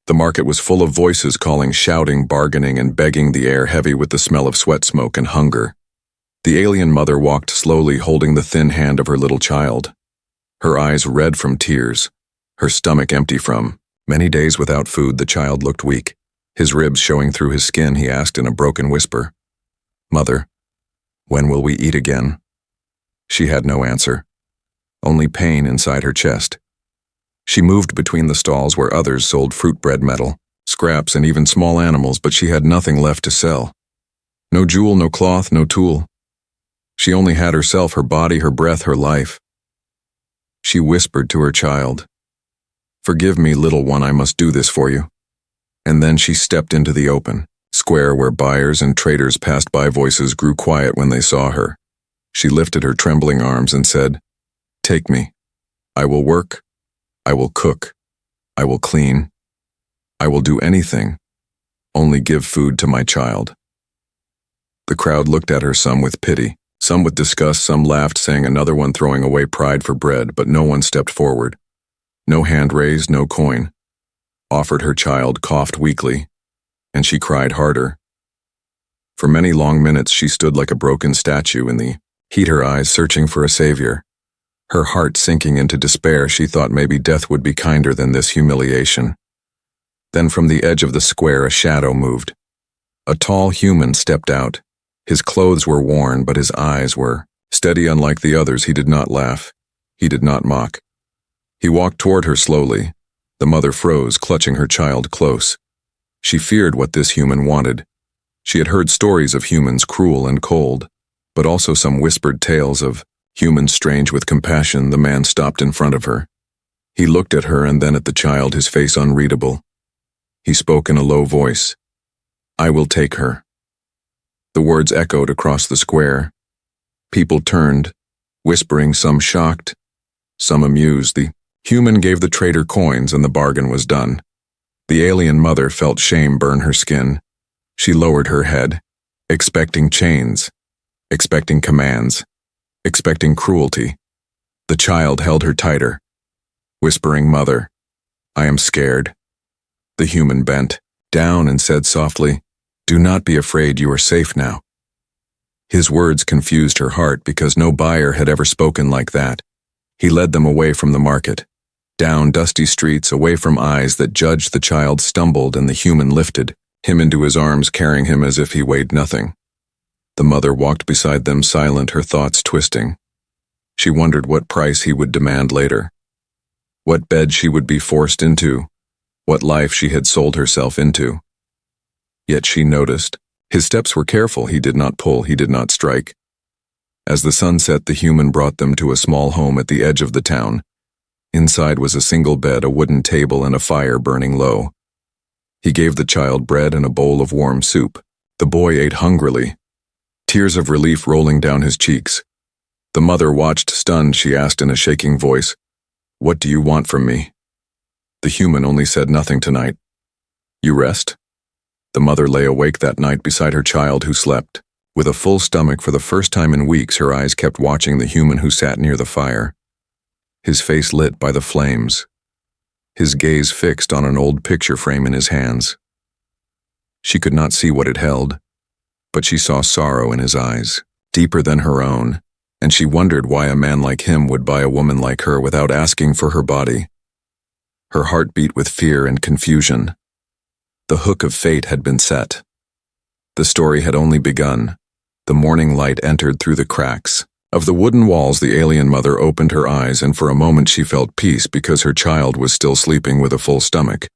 The market was full of voices calling, shouting, bargaining, and begging, the air heavy with the smell of sweat, smoke, and hunger. The alien mother walked slowly, holding the thin hand of her little child. Her eyes red from tears, her stomach empty from many days without food. The child looked weak. His ribs showing through his skin, he asked in a broken whisper, "Mother, when will we eat again?" She had no answer, only pain inside her chest. She moved between the stalls where others sold fruit, bread, metal, scraps, and even small animals, but she had nothing left to sell. No jewel, no cloth, no tool. She only had herself, her body, her breath, her life. She whispered to her child, "Forgive me, little one, I must do this for you." And then she stepped into the open square where buyers and traders passed by. Voices grew quiet when they saw her. She lifted her trembling arms and said, "Take me. I will work. I will cook. I will clean. I will do anything. Only give food to my child." The crowd looked at her, some with pity, some with disgust, some laughed, saying another one, throwing away pride for bread, but no one stepped forward. No hand raised, no coin offered. Her child coughed weakly, and she cried harder. For many long minutes she stood like a broken statue in the heat, her eyes searching for a savior. Her heart sinking into despair, she thought maybe death would be kinder than this humiliation. Then from the edge of the square a shadow moved. A tall human stepped out. His clothes were worn, but his eyes were steady. Unlike the others, he did not laugh. He did not mock. He walked toward her slowly. The mother froze, clutching her child close. She feared what this human wanted. She had heard stories of humans cruel and cold, but also some whispered tales of humans strange with compassion. The man stopped in front of her. He looked at her and then at the child, his face unreadable. He spoke in a low voice, "I will take her." The words echoed across the square. People turned, whispering, some shocked, some amused. The human gave the trader coins and the bargain was done. The alien mother felt shame burn her skin. She lowered her head, expecting chains, expecting commands, expecting cruelty. The child held her tighter, whispering, "Mother, I am scared." The human bent down and said softly, "Do not be afraid, you are safe now." His words confused her heart because no buyer had ever spoken like that. He led them away from the market, down dusty streets, away from eyes that judged. The child stumbled and the human lifted him into his arms, carrying him as if he weighed nothing. The mother walked beside them, silent, her thoughts twisting. She wondered what price he would demand later, what bed she would be forced into, what life she had sold herself into. Yet she noticed. His steps were careful. He did not pull, he did not strike. As the sun set, the human brought them to a small home at the edge of the town. Inside was a single bed, a wooden table, and a fire burning low. He gave the child bread and a bowl of warm soup. The boy ate hungrily, tears of relief rolling down his cheeks. The mother watched, stunned. She asked in a shaking voice, "What do you want from me?" The human only said, "Nothing tonight. You rest." The mother lay awake that night beside her child, who slept. With a full stomach for the first time in weeks, her eyes kept watching the human who sat near the fire, his face lit by the flames, his gaze fixed on an old picture frame in his hands. She could not see what it held, but she saw sorrow in his eyes, deeper than her own, and she wondered why a man like him would buy a woman like her without asking for her body. Her heart beat with fear and confusion. The hook of fate had been set. The story had only begun. The morning light entered through the cracks of the wooden walls. The alien mother opened her eyes, and for a moment she felt peace because her child was still sleeping with a full stomach.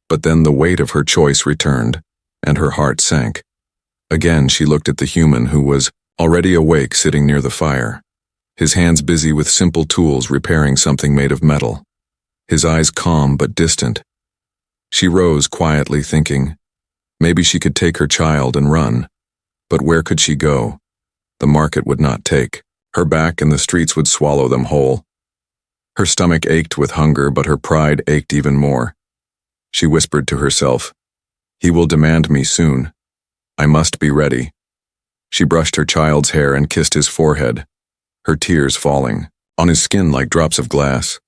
But then the weight of her choice returned, and her heart sank. Again she looked at the human who was already awake, sitting near the fire, his hands busy with simple tools repairing something made of metal, his eyes calm but distant. She rose quietly, thinking, maybe she could take her child and run. But where could she go? The market would not take her back, and the streets would swallow them whole. Her stomach ached with hunger, but her pride ached even more. She whispered to herself, "He will demand me soon. I must be ready." She brushed her child's hair and kissed his forehead, her tears falling on his skin like drops of glass.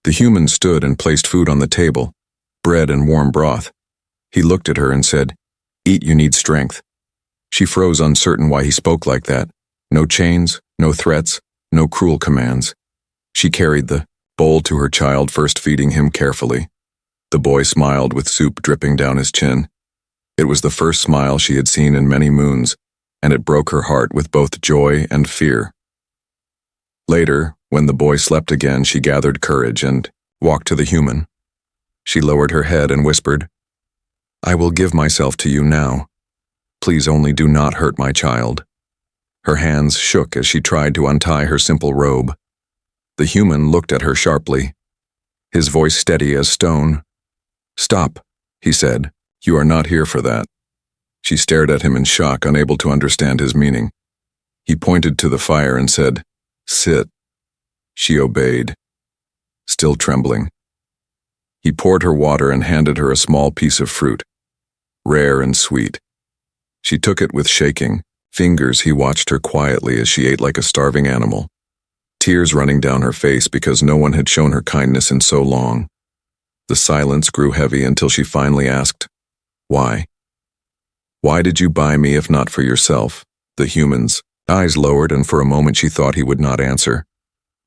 The human stood and placed food on the table, bread and warm broth. He looked at her and said, "Eat, you need strength." She froze, uncertain why he spoke like that. No chains, no threats, no cruel commands. She carried the bowl to her child, first feeding him carefully. The boy smiled with soup dripping down his chin. It was the first smile she had seen in many moons, and it broke her heart with both joy and fear. Later, when the boy slept again, she gathered courage and walked to the human. She lowered her head and whispered, "I will give myself to you now. Please only do not hurt my child." Her hands shook as she tried to untie her simple robe. The human looked at her sharply, his voice steady as stone. "Stop," he said. "You are not here for that." She stared at him in shock, unable to understand his meaning. He pointed to the fire and said, "Sit." She obeyed, still trembling. He poured her water and handed her a small piece of fruit, rare and sweet. She took it with shaking fingers. He watched her quietly as she ate like a starving animal, tears running down her face because no one had shown her kindness in so long. The silence grew heavy until she finally asked, "Why? Why did you buy me if not for yourself?" The human's eyes lowered, and for a moment she thought he would not answer.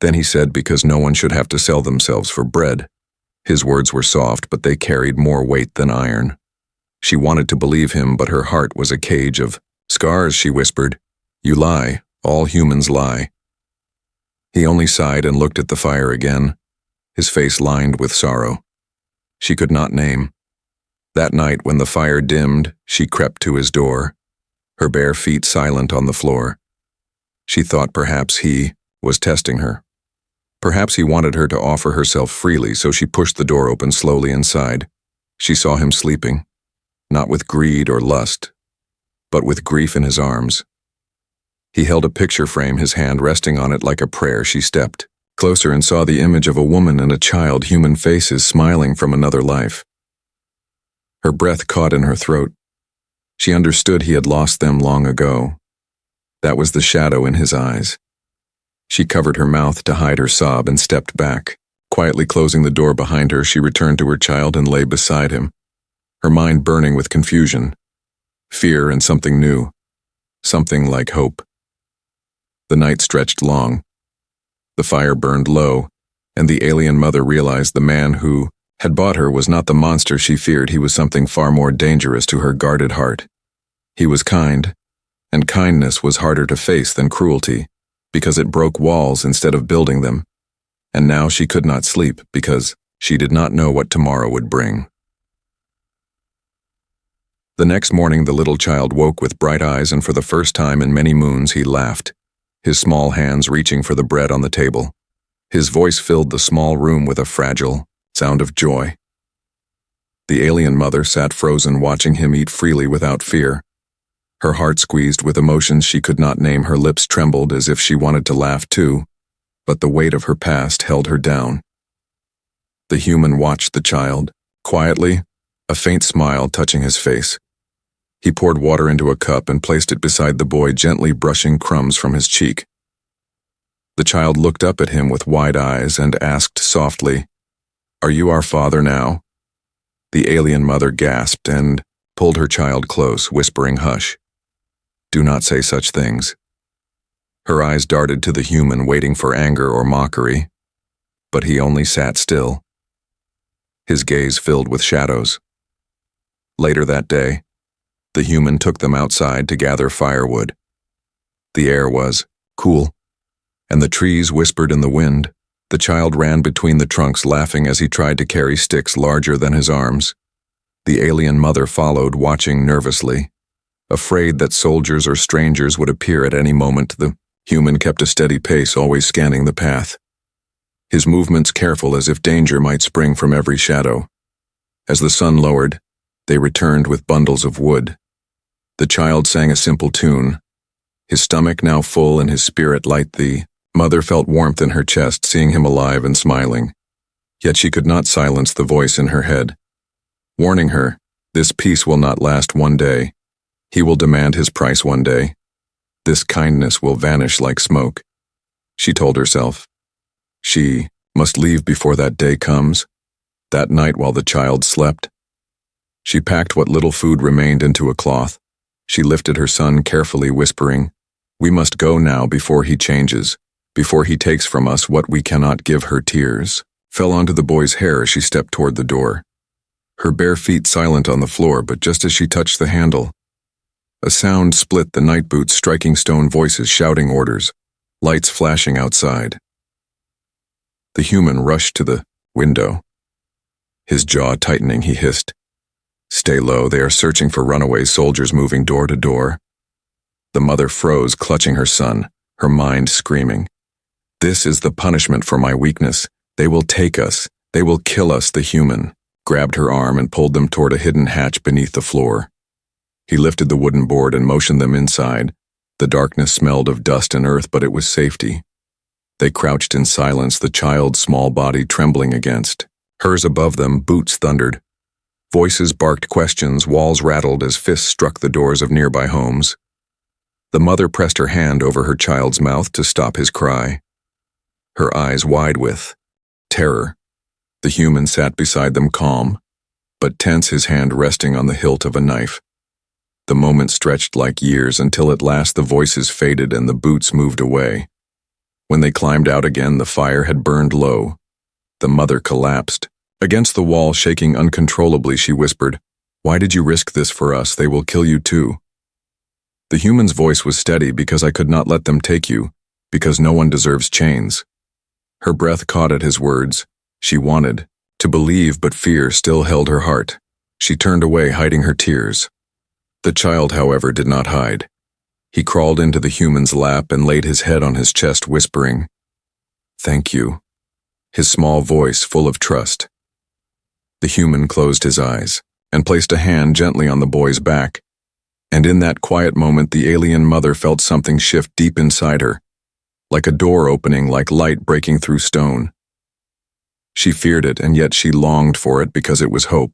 Then he said, "Because no one should have to sell themselves for bread." His words were soft, but they carried more weight than iron. She wanted to believe him, but her heart was a cage of scars. She whispered, "You lie. All humans lie." He only sighed and looked at the fire again, his face lined with sorrow. She could not name. That night, when the fire dimmed, she crept to his door, her bare feet silent on the floor. She thought perhaps he was testing her. Perhaps he wanted her to offer herself freely, so she pushed the door open slowly inside. She saw him sleeping, not with greed or lust, but with grief in his arms. He held a picture frame, his hand resting on it like a prayer. She stepped closer and saw the image of a woman and a child, human faces smiling from another life. Her breath caught in her throat. She understood he had lost them long ago. That was the shadow in his eyes. She covered her mouth to hide her sob and stepped back. Quietly closing the door behind her, she returned to her child and lay beside him, her mind burning with confusion, fear, and something new, something like hope. The night stretched long. The fire burned low, and the alien mother realized the man who had bought her was not the monster she feared. He was something far more dangerous to her guarded heart. He was kind, and kindness was harder to face than cruelty, because it broke walls instead of building them. And now she could not sleep because she did not know what tomorrow would bring. The next morning, the little child woke with bright eyes, and for the first time in many moons he laughed, his small hands reaching for the bread on the table. His voice filled the small room with a fragile sound of joy. The alien mother sat frozen, watching him eat freely without fear. Her heart squeezed with emotions she could not name. Her lips trembled as if she wanted to laugh too, but the weight of her past held her down. The human watched the child, quietly, a faint smile touching his face. He poured water into a cup and placed it beside the boy, gently brushing crumbs from his cheek. The child looked up at him with wide eyes and asked softly, "Are you our father now?" The alien mother gasped and pulled her child close, whispering, "Hush. Do not say such things." Her eyes darted to the human, waiting for anger or mockery, but he only sat still, his gaze filled with shadows. Later that day, the human took them outside to gather firewood. The air was cool, and the trees whispered in the wind. The child ran between the trunks, laughing as he tried to carry sticks larger than his arms. The alien mother followed, watching nervously, afraid that soldiers or strangers would appear at any moment. The human kept a steady pace, always scanning the path, his movements careful as if danger might spring from every shadow. As the sun lowered, they returned with bundles of wood. The child sang a simple tune, his stomach now full and his spirit light. The mother felt warmth in her chest, seeing him alive and smiling. Yet she could not silence the voice in her head, warning her, "This peace will not last one day. He will demand his price one day. This kindness will vanish like smoke." She told herself. She must leave before that day comes. That night while the child slept, she packed what little food remained into a cloth. She lifted her son carefully, whispering, "We must go now before he changes, before he takes from us what we cannot give." Her tears fell onto the boy's hair as she stepped toward the door, her bare feet silent on the floor, but just as she touched the handle, a sound split, the night boots striking stone, voices shouting orders, lights flashing outside. The human rushed to the window. His jaw tightening, he hissed, "Stay low, they are searching for runaway soldiers moving door to door." The mother froze, clutching her son, her mind screaming, "This is the punishment for my weakness. They will take us. They will kill us." The human grabbed her arm and pulled them toward a hidden hatch beneath the floor. He lifted the wooden board and motioned them inside. The darkness smelled of dust and earth, but it was safety. They crouched in silence, the child's small body trembling against hers above them. Boots thundered. Voices barked questions, walls rattled as fists struck the doors of nearby homes. The mother pressed her hand over her child's mouth to stop his cry, her eyes wide with terror. The human sat beside them, calm, but tense, his hand resting on the hilt of a knife. The moment stretched like years until at last the voices faded and the boots moved away. When they climbed out again, the fire had burned low. The mother collapsed. Against the wall, shaking uncontrollably, she whispered, "Why did you risk this for us? They will kill you too." The human's voice was steady. "Because I could not let them take you, because no one deserves chains." Her breath caught at his words. She wanted to believe, but fear still held her heart. She turned away, hiding her tears. The child, however, did not hide. He crawled into the human's lap and laid his head on his chest, whispering, "Thank you," his small voice full of trust. The human closed his eyes and placed a hand gently on the boy's back, and in that quiet moment the alien mother felt something shift deep inside her, like a door opening, like light breaking through stone. She feared it, and yet she longed for it because it was hope.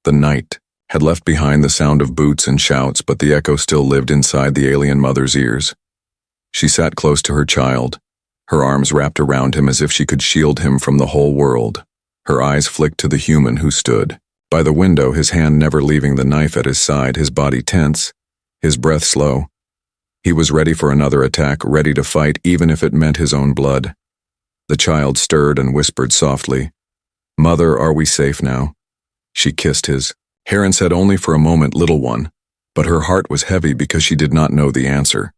The night had left behind the sound of boots and shouts, but the echo still lived inside the alien mother's ears. She sat close to her child, her arms wrapped around him as if she could shield him from the whole world. Her eyes flicked to the human who stood by the window, his hand never leaving the knife at his side, his body tense, his breath slow. He was ready for another attack, ready to fight even if it meant his own blood. The child stirred and whispered softly, "Mother, are we safe now?" She kissed his hair and said, "Only for a moment, little one," but her heart was heavy because she did not know the answer.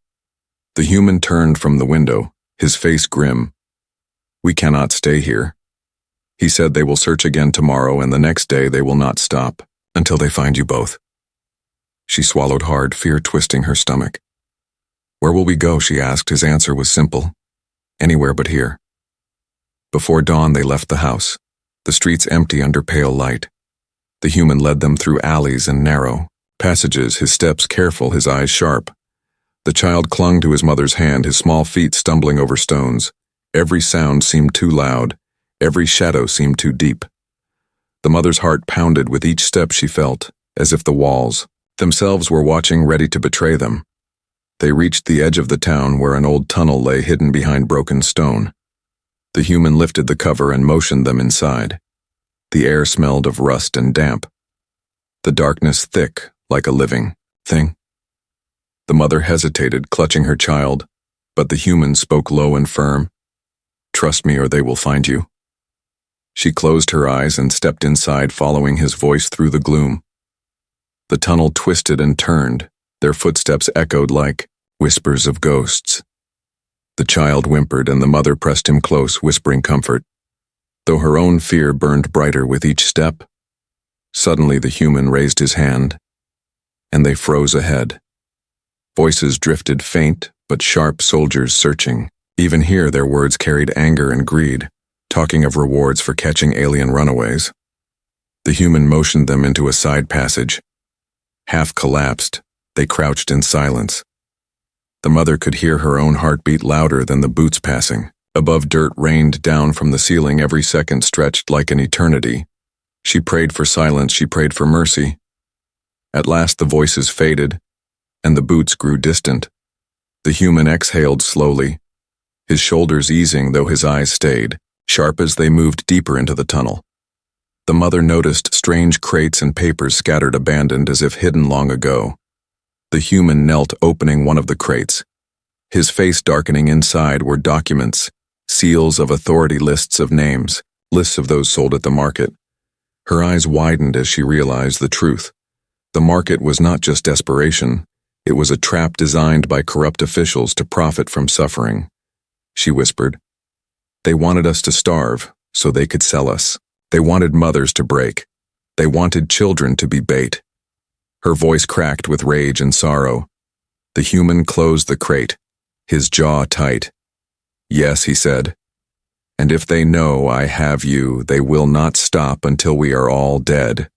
The human turned from the window, his face grim. "We cannot stay here." He said, "They will search again tomorrow, and the next day they will not stop until they find you both." She swallowed hard, fear twisting her stomach. "Where will we go?" she asked. His answer was simple, "Anywhere but here." Before dawn they left the house, the streets empty under pale light. The human led them through alleys and narrow passages, his steps careful, his eyes sharp. The child clung to his mother's hand, his small feet stumbling over stones. Every sound seemed too loud, every shadow seemed too deep. The mother's heart pounded with each step she felt, as if the walls themselves were watching, ready to betray them. They reached the edge of the town where an old tunnel lay hidden behind broken stone. The human lifted the cover and motioned them inside. The air smelled of rust and damp. The darkness thick, like a living thing. The mother hesitated, clutching her child, but the human spoke low and firm, "Trust me or they will find you." She closed her eyes and stepped inside, following his voice through the gloom. The tunnel twisted and turned, their footsteps echoed like whispers of ghosts. The child whimpered and the mother pressed him close, whispering comfort, though her own fear burned brighter with each step. Suddenly the human raised his hand, and they froze ahead. Voices drifted, faint but sharp, soldiers searching. Even here their words carried anger and greed, talking of rewards for catching alien runaways. The human motioned them into a side passage. Half collapsed, they crouched in silence. The mother could hear her own heartbeat louder than the boots passing. Above, dirt rained down from the ceiling, every second stretched like an eternity. She prayed for silence, she prayed for mercy. At last the voices faded, and the boots grew distant. The human exhaled slowly, his shoulders easing though his eyes stayed. sharp as they moved deeper into the tunnel. The mother noticed strange crates and papers scattered abandoned as if hidden long ago. The human knelt opening one of the crates. His face darkening. Inside were documents, seals of authority, lists of names, lists of those sold at the market. Her eyes widened as she realized the truth. The market was not just desperation, it was a trap designed by corrupt officials to profit from suffering. She whispered. They wanted us to starve, so they could sell us. They wanted mothers to break. They wanted children to be bait. Her voice cracked with rage and sorrow. The human closed the crate, his jaw tight. Yes, he said. And if they know I have you, they will not stop until we are all dead.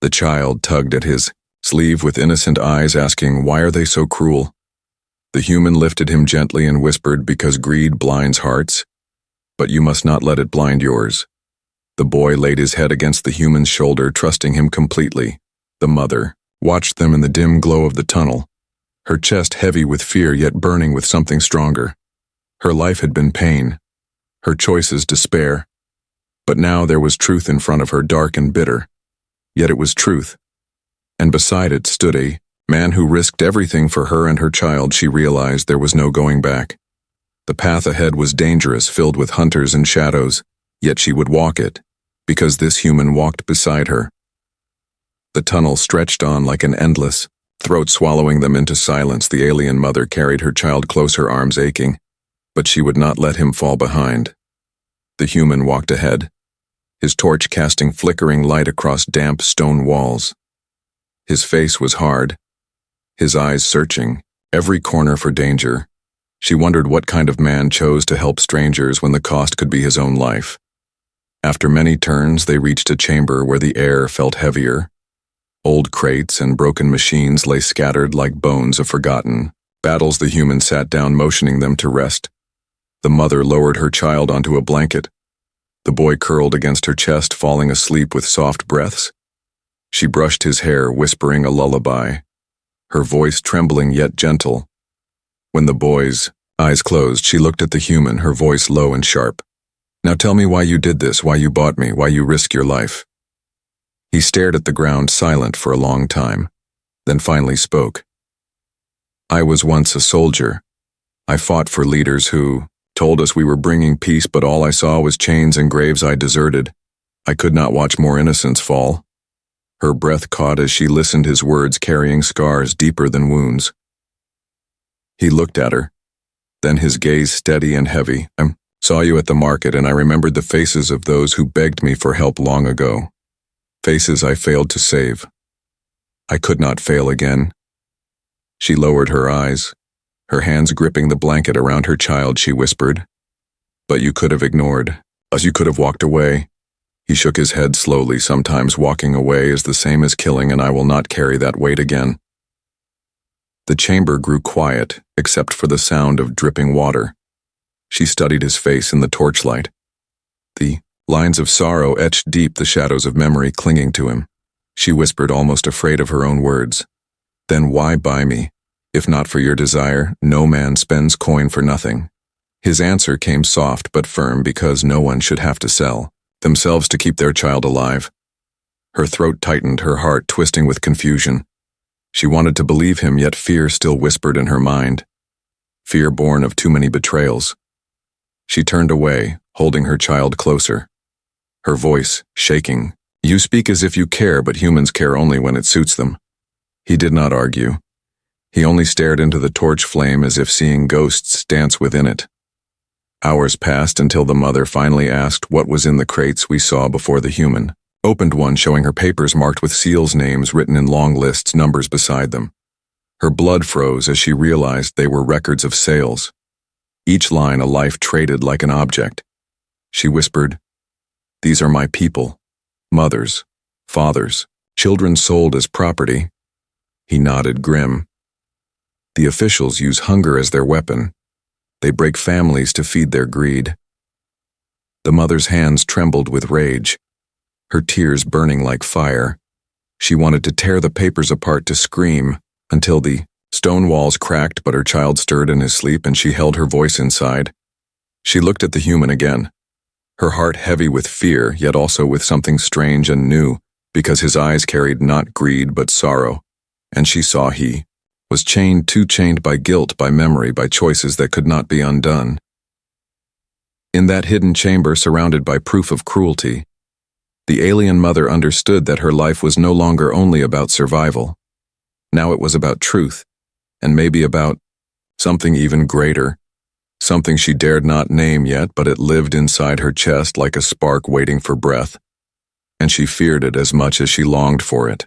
The child tugged at his sleeve with innocent eyes, asking, why are they so cruel? The human lifted him gently and whispered, because greed blinds hearts, but you must not let it blind yours. The boy laid his head against the human's shoulder, trusting him completely. The mother watched them in the dim glow of the tunnel, her chest heavy with fear yet burning with something stronger. Her life had been pain, her choices despair, but now there was truth in front of her, dark and bitter. Yet it was truth, and beside it stood a man who risked everything for her and her child. She realized there was no going back. The path ahead was dangerous, filled with hunters and shadows, yet she would walk it, because this human walked beside her. The tunnel stretched on like an endless throat, swallowing them into silence. The alien mother carried her child close, her arms aching, but she would not let him fall behind. The human walked ahead, his torch casting flickering light across damp stone walls. His face was hard, his eyes searching every corner for danger. She wondered what kind of man chose to help strangers when the cost could be his own life. After many turns, they reached a chamber where the air felt heavier. Old crates and broken machines lay scattered like bones of forgotten battles. The human sat down, motioning them to rest. The mother lowered her child onto a blanket. The boy curled against her chest, falling asleep with soft breaths. She brushed his hair, whispering a lullaby, her voice trembling yet gentle. When the boy's eyes closed, she looked at the human, her voice low and sharp. Now tell me why you did this, why you bought me, why you risked your life. He stared at the ground, silent for a long time, then finally spoke. I was once a soldier. I fought for leaders who told us we were bringing peace, but all I saw was chains and graves. I deserted. I could not watch more innocents fall. Her breath caught as she listened, his words carrying scars deeper than wounds. He looked at her, then his gaze steady and heavy. I saw you at the market, and I remembered the faces of those who begged me for help long ago. Faces I failed to save. I could not fail again. She lowered her eyes, her hands gripping the blanket around her child. She whispered, but you could have ignored us, you could have walked away. He shook his head slowly. Sometimes walking away is the same as killing, and I will not carry that weight again. The chamber grew quiet, except for the sound of dripping water. She studied his face in the torchlight. The lines of sorrow etched deep, the shadows of memory clinging to him. She whispered, almost afraid of her own words. Then why buy me? If not for your desire, no man spends coin for nothing. His answer came soft but firm, because no one should have to sell themselves to keep their child alive. Her throat tightened, her heart twisting with confusion. She wanted to believe him, yet fear still whispered in her mind. Fear born of too many betrayals. She turned away, holding her child closer. Her voice shaking. You speak as if you care, but humans care only when it suits them. He did not argue. He only stared into the torch flame as if seeing ghosts dance within it. Hours passed until the mother finally asked what was in the crates. We saw before the human opened one, showing her papers marked with seals, names written in long lists, numbers beside them. Her blood froze as she realized they were records of sales. Each line a life traded like an object. She whispered, these are my people. Mothers, fathers, children sold as property. He nodded, grim. The officials use hunger as their weapon. They break families to feed their greed. The mother's hands trembled with rage, her tears burning like fire. She wanted to tear the papers apart, to scream, until the stone walls cracked, but her child stirred in his sleep and she held her voice inside. She looked at the human again, her heart heavy with fear, yet also with something strange and new, because his eyes carried not greed but sorrow, and she saw he was chained, too chained by guilt, by memory, by choices that could not be undone. In that hidden chamber surrounded by proof of cruelty, the alien mother understood that her life was no longer only about survival. Now it was about truth, and maybe about something even greater, something she dared not name yet, but it lived inside her chest like a spark waiting for breath, and she feared it as much as she longed for it.